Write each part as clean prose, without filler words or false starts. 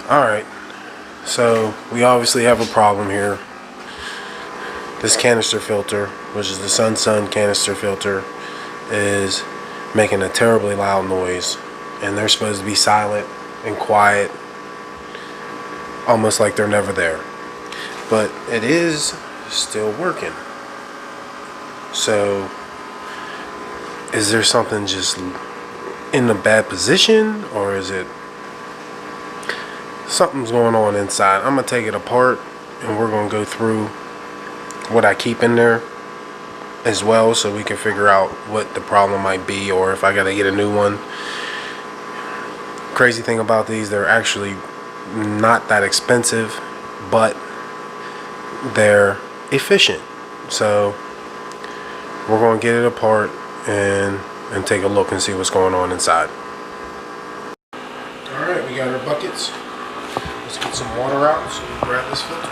Alright, so we obviously have a problem here. This canister filter, which is the Sun Sun Canister Filter, is making a terribly loud noise. And they're supposed to be silent and quiet, almost like they're never there. But it is still working. So, is there something just in a bad position, or is it something's going on inside? I'm gonna take it apart and we're gonna go through what I keep in there as well, so we can figure out what the problem might be, or if I gotta get a new one. Crazy thing about these, they're actually not that expensive, but they're efficient. So we're gonna get it apart and take a look and see what's going on inside. Alright, we got our buckets. Let's get some water out so we can grab this filter.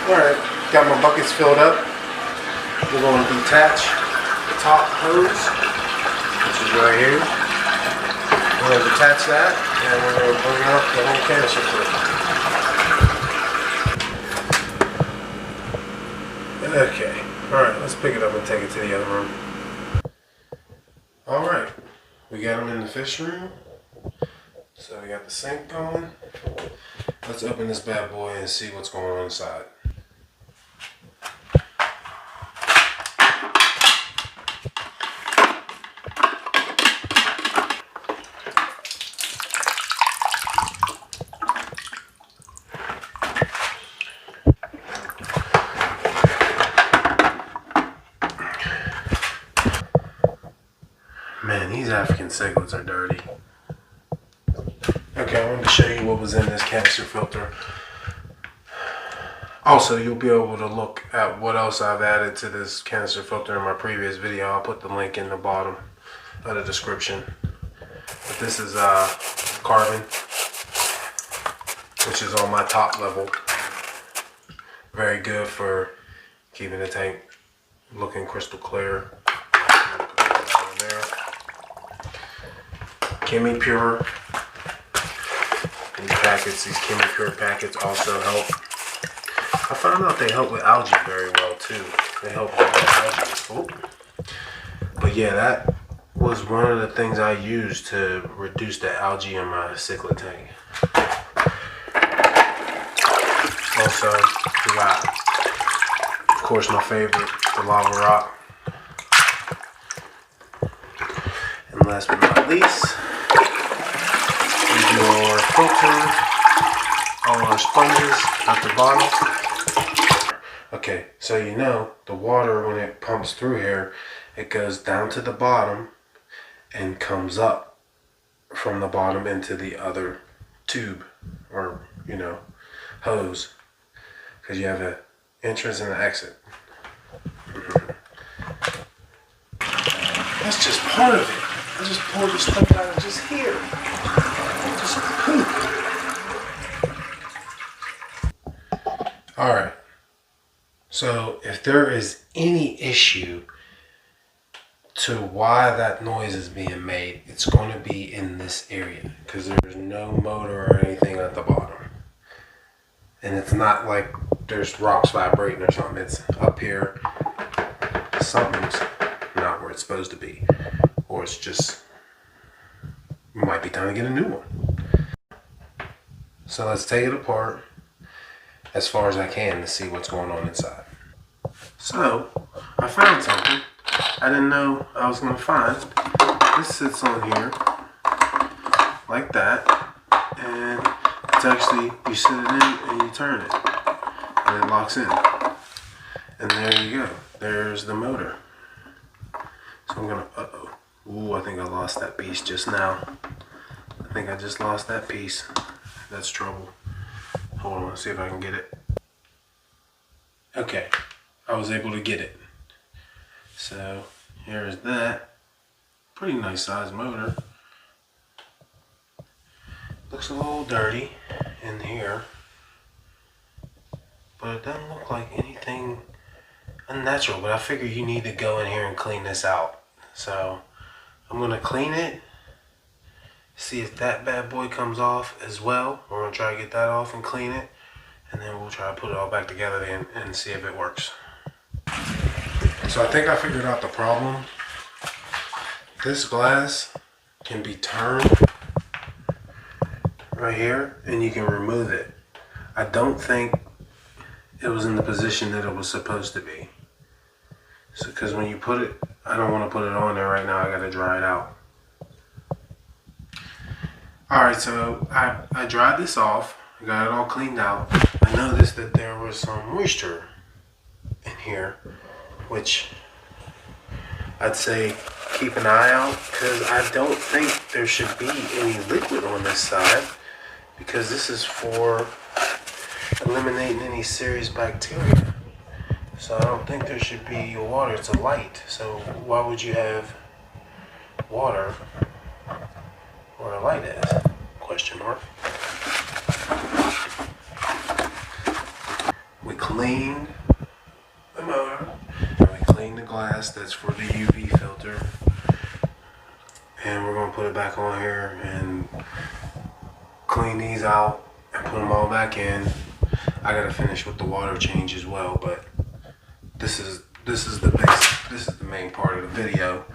Alright, got my buckets filled up. We're going to detach the top hose, which is right here. We're going to detach that, and we're going to bring up the whole canister filter. Okay, alright, let's pick it up and take it to the other room. Alright, we got them in the fish room. So we got the sink going. Let's open this bad boy and see what's going on inside. Man, these African cichlids are dirty. Okay, I wanted to show you what was in this canister filter. Also, you'll be able to look at what else I've added to this canister filter in my previous video. I'll put the link in the bottom of the description. But this is carbon, which is on my top level. Very good for keeping the tank looking crystal clear. Chemi Pure. These packets, these Chemi Pure packets also help. I found out they help with algae very well too. They help with algae. Oh. But yeah, that was one of the things I used to reduce the algae in my cichlid tank. Also, we got, of course, my favorite, the lava rock. And last but not least, your filter, all our sponges at the bottom. Okay, so you know the water, when it pumps through here, it goes down to the bottom and comes up from the bottom into the other tube, or hose, because you have an entrance and an exit. That's just part of it. I just pulled the stuff out of just here. Just poop. Alright. So if there is any issue to why that noise is being made, it's going to be in this area, because there's no motor or anything at the bottom. And it's not like there's rocks vibrating or something. It's up here. Something's not where it's supposed to be. Or it's just, might be time to get a new one. So let's take it apart as far as I can to see what's going on inside. So, I found something I didn't know I was going to find. This sits on here like that, and it's actually, you set it in and you turn it, and it locks in. And there you go. There's the motor. So I'm going to, ooh, I think I lost that piece just now. I think I just lost that piece. That's trouble. Hold on, let's see if I can get it. Okay, I was able to get it. So here's that. Pretty nice size motor. Looks a little dirty in here, but it doesn't look like anything unnatural. But I figure you need to go in here and clean this out. So I'm gonna clean it, see if that bad boy comes off as well. We're gonna try to get that off and clean it, and then we'll try to put it all back together and see if it works. So I think I figured out the problem. This glass can be turned right here and you can remove it. I don't think it was in the position that it was supposed to be. So, because when you put it, I don't want to put it on there right now. I got to dry it out. Alright, so I dried this off. I got it all cleaned out. I noticed that there was some moisture in here, which I'd say keep an eye out, because I don't think there should be any liquid on this side, because this is for eliminating any serious bacteria. So I don't think there should be water. It's a light, so why would you have water where a light is? Question mark. We cleaned the motor, and we cleaned the glass that's for the UV filter, and we're going to put it back on here and clean these out and put them all back in. I got to finish with the water change as well, but this is the basic, this is the main part of the video,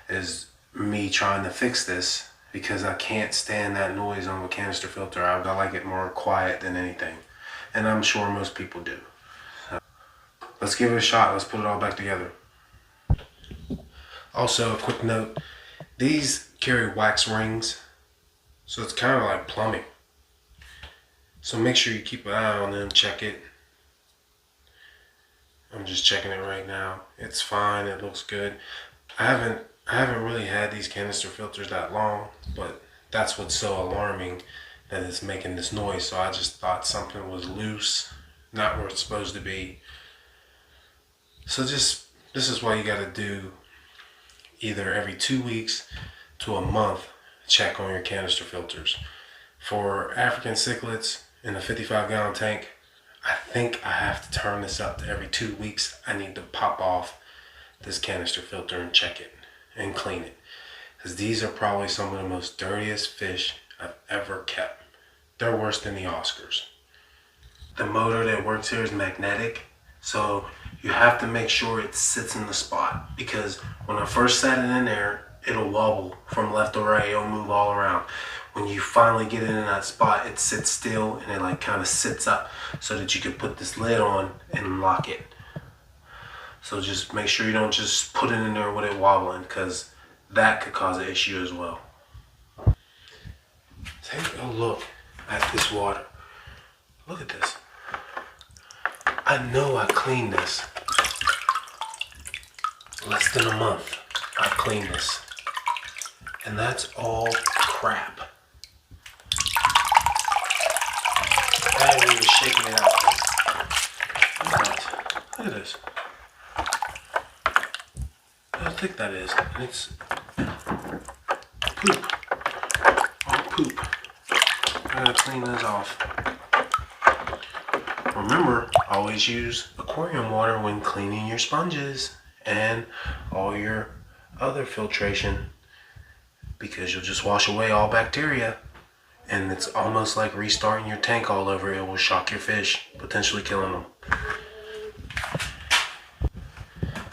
is me trying to fix this, because I can't stand that noise on the canister filter. I like it more quiet than anything, and I'm sure most people do. So let's give it a shot. Let's put it all back together. Also, a quick note, these carry wax rings, so it's kind of like plumbing. So make sure you keep an eye on them, check it. I'm just checking it right now. It's fine, it looks good. I haven't really had these canister filters that long, but that's what's so alarming, that it's making this noise. So I just thought something was loose, not where it's supposed to be. So this is why you gotta do either every 2 weeks to a month, check on your canister filters. For African cichlids in a 55-gallon tank, I think I have to turn this up to every 2 weeks. I need to pop off this canister filter and check it and clean it, because these are probably some of the most dirtiest fish I've ever kept. They're worse than the Oscars. The motor that works here is magnetic, so you have to make sure it sits in the spot, because when I first set it in there, it'll wobble from left to right, it'll move all around. When you finally get it in that spot, it sits still and it like kind of sits up, so that you can put this lid on and lock it. So just make sure you don't just put it in there with it wobbling, because that could cause an issue as well. Take a look at this water. Look at this. I know I cleaned this. Less than a month I cleaned this. And that's all crap. I haven't even shaken it out. Look at this. How thick that is. And it's poop. All poop. I gotta clean this off. Remember, always use aquarium water when cleaning your sponges and all your other filtration, because you'll just wash away all bacteria, and it's almost like restarting your tank all over. It will shock your fish, potentially killing them.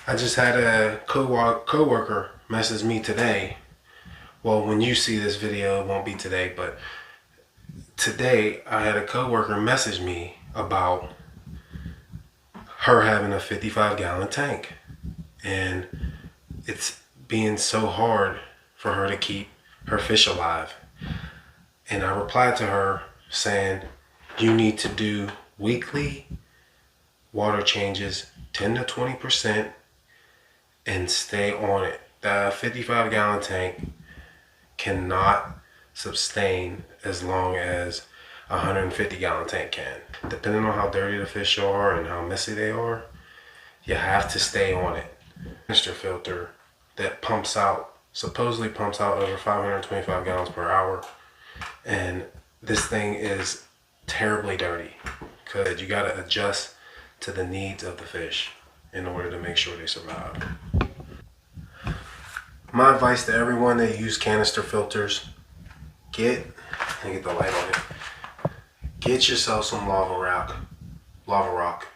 I just had a co-worker message me today. Well, when you see this video, it won't be today, but today I had a co-worker message me about her having a 55-gallon tank, and it's being so hard for her to keep her fish alive. And I replied to her saying, you need to do weekly water changes, 10 to 20%, and stay on it. The 55-gallon tank cannot sustain as long as a 150-gallon tank can. Depending on how dirty the fish are and how messy they are, you have to stay on it. Canister filter that pumps out, supposedly pumps out over 525 gallons per hour, and this thing is terribly dirty, because you got to adjust to the needs of the fish in order to make sure they survive. My advice to everyone that use canister filters, get the light on it. Get yourself some lava rock.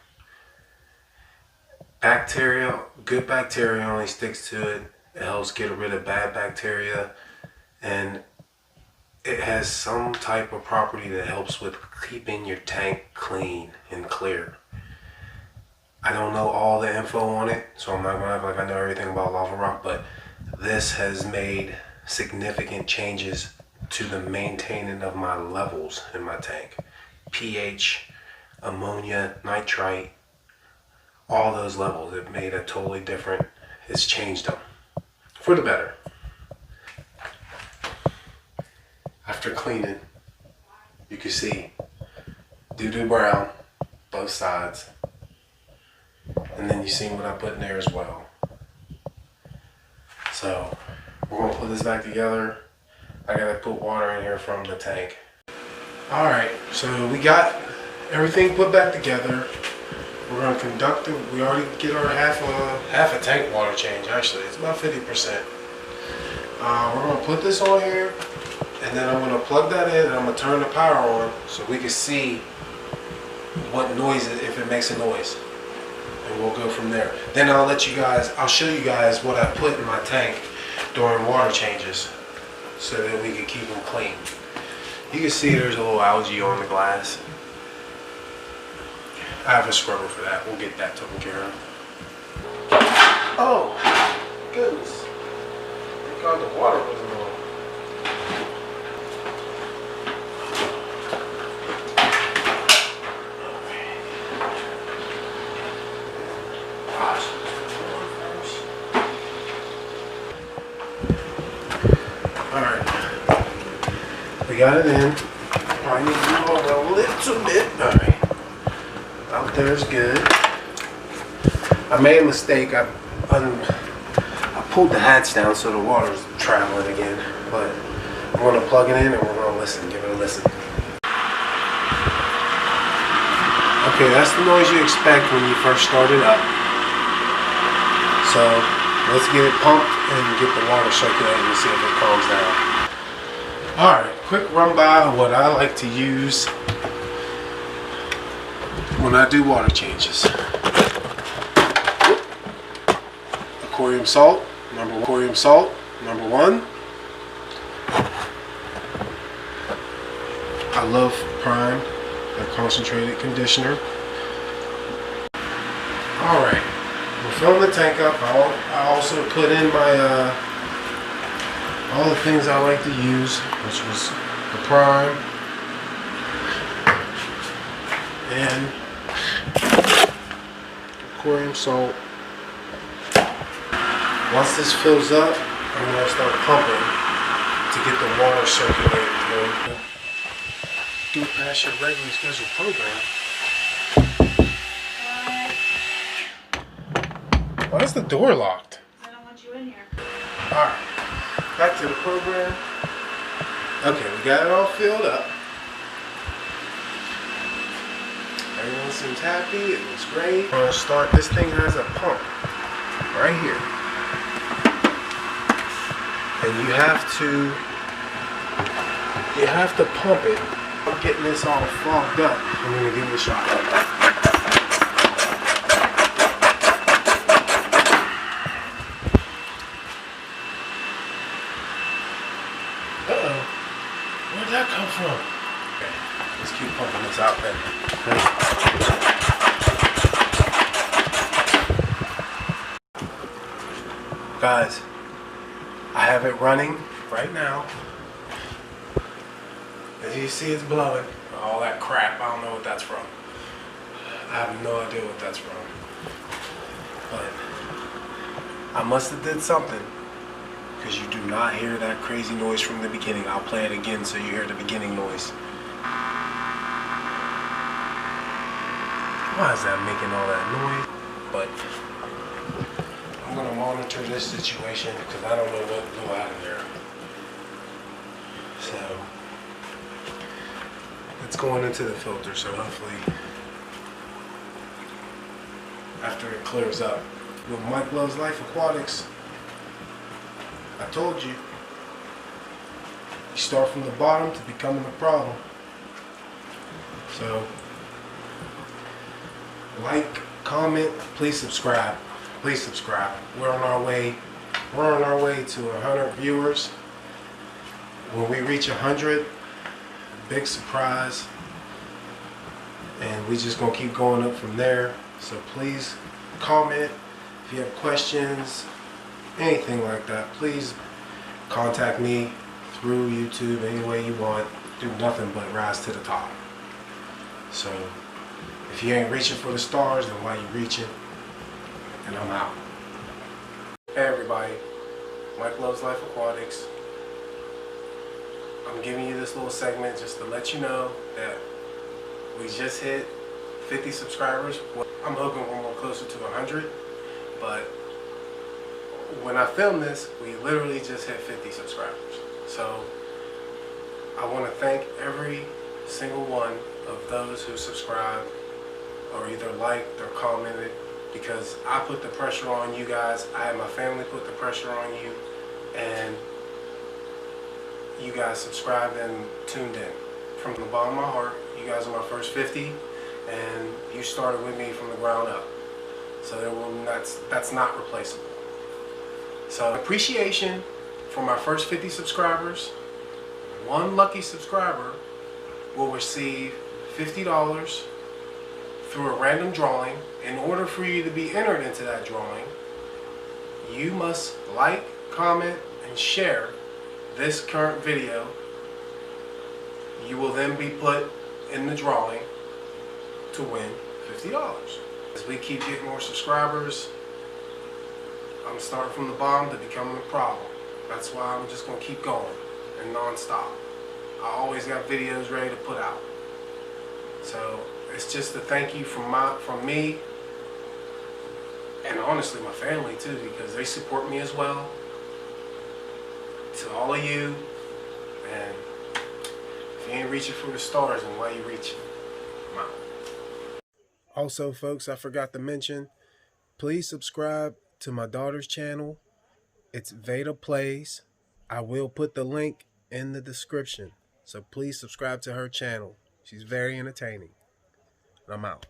Bacteria, good bacteria only sticks to it. It helps get rid of bad bacteria, and it has some type of property that helps with keeping your tank clean and clear. I don't know all the info on it, so I'm not gonna act like I know everything about lava rock, but this has made significant changes to the maintaining of my levels in my tank. pH, ammonia, nitrite, all those levels. It made a totally different, it's changed them for the better. After cleaning, you can see doo-doo brown, both sides. And then you see what I put in there as well. So we're gonna put this back together. I gotta put water in here from the tank. All right, so we got everything put back together. We're gonna conduct it. We already get our half a tank water change. Actually, it's about 50%. We're gonna put this on here, and then I'm gonna plug that in, and I'm gonna turn the power on so we can see what noise, if it makes a noise, and we'll go from there. Then I'll show you guys what I put in my tank during water changes, so that we can keep them clean. You can see there's a little algae on the glass. I have a scrubber for that. We'll get that taken care of. Oh, goodness. Thank God the water wasn't on. Alright. We got it in. I need to move over a little bit. Alright. Out there is good. I made a mistake. I pulled the hatch down so the water's traveling again. But I'm going to plug it in and we're going to listen. Give it a listen. Okay, that's the noise you expect when you first start it up. So let's get it pumped and get the water circulating and see if it calms down. Alright, quick run by of what I like to use when I do water changes. Aquarium salt, number one. I love Prime, the concentrated conditioner. Alright, we're filling the tank up. I also put in my all the things I like to use, which was the Prime and aquarium salt. Once this fills up, I'm going to start pumping to get the water circulating through. Do it past your regularly scheduled program. Why is the door locked? I don't want you in here. Alright, back to the program. Okay, we got it all filled up. Everyone seems happy, it looks great. We're going to start, this thing has a pump right here. And you have to pump it. I'm getting this all fogged up. I'm going to give it a shot. Uh-oh. Where'd that come from? Okay, let's keep pumping this out then. Guys, I have it running right now. As you see, it's blowing. All that crap, I don't know what that's from. I have no idea what that's from. But I must have did something, because you do not hear that crazy noise from the beginning. I'll play it again so you hear the beginning noise. Why is that making all that noise? But I'm going to monitor this situation because I don't know what will go out of there. So it's going into the filter, so hopefully after it clears up. With Mike Loves Life Aquatics, I told you, you start from the bottom to becoming a problem. So, like, comment, please subscribe. Please subscribe. We're on our way to 100 viewers. When we reach 100, big surprise. And we just gonna keep going up from there. So please comment if you have questions, anything like that. Please contact me through YouTube any way you want. Do nothing but rise to the top. So if you ain't reaching for the stars, then why you reaching? And I'm out. Hey everybody, Mike Loves Life Aquatics. I'm giving you this little segment just to let you know that we just hit 50 subscribers. I'm hoping we're more closer to 100, but when I film this, we literally just hit 50 subscribers. So I want to thank every single one of those who subscribed or either liked or commented, because I put the pressure on you guys. I had my family put the pressure on you, and you guys subscribed and tuned in. From the bottom of my heart, you guys are my first 50, and you started with me from the ground up. So that's not replaceable. So appreciation for my first 50 subscribers. One lucky subscriber will receive $50 through a random drawing. In order for you to be entered into that drawing, you must like, comment, and share this current video. You will then be put in the drawing to win $50. As we keep getting more subscribers, I'm starting from the bottom to becoming a problem. That's why I'm just going to keep going and non-stop. I always got videos ready to put out. So it's just a thank you from me, and honestly my family too, because they support me as well. To all of you, and if you ain't reaching for the stars, then why you reaching? I'm out. Also, folks, I forgot to mention, please subscribe to my daughter's channel. It's Veda Plays. I will put the link in the description. So please subscribe to her channel. She's very entertaining. And I'm out.